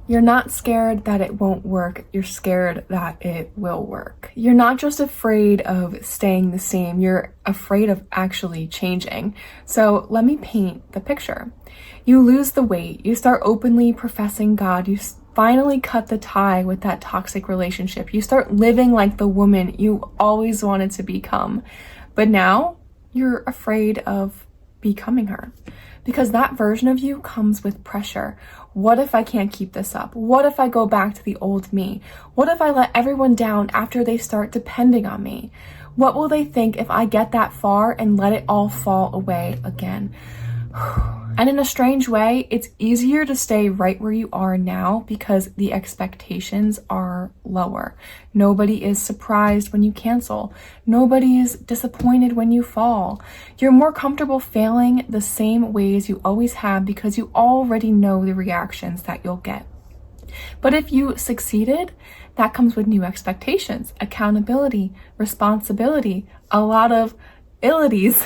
You're not scared that it won't work. You're scared that it will work. You're not just afraid of staying the same. You're afraid of actually changing. So let me paint the picture. You lose the weight. You start openly professing God. You finally cut the tie with that toxic relationship. You start living like the woman you always wanted to become. But now you're afraid of becoming her, because that version of you comes with pressure. What if I can't keep this up? What if I go back to the old me? What if I let everyone down after they start depending on me? What will they think if I get that far and let it all fall away again? And in a strange way, it's easier to stay right where you are now because the expectations are lower. Nobody is surprised when you cancel. Nobody is disappointed when you fall. You're more comfortable failing the same ways you always have because you already know the reactions that you'll get. But if you succeeded, that comes with new expectations, accountability, responsibility, a lot of abilities.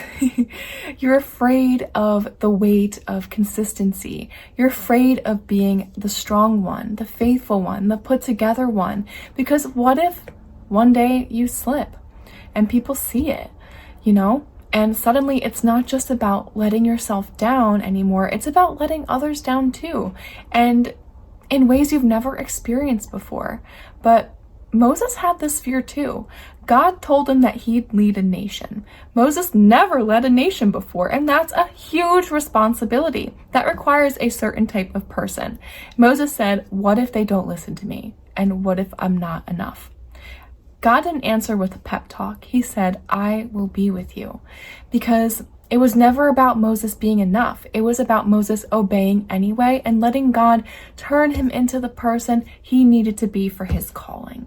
You're afraid of the weight of consistency. You're afraid of being the strong one, the faithful one, the put together one. Because what if one day you slip and people see it, And suddenly it's not just about letting yourself down anymore. It's about letting others down too. And in ways you've never experienced before. But Moses had this fear too. God told him that he'd lead a nation. Moses never led a nation before, and that's a huge responsibility. That requires a certain type of person. Moses said, what if they don't listen to me? And what if I'm not enough? God didn't answer with a pep talk. He said, I will be with you. Because it was never about Moses being enough. It was about Moses obeying anyway and letting God turn him into the person he needed to be for his calling.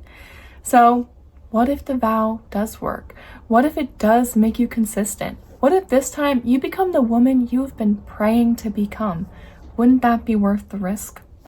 So, what if the vow does work? What if it does make you consistent? What if this time you become the woman you've been praying to become? Wouldn't that be worth the risk?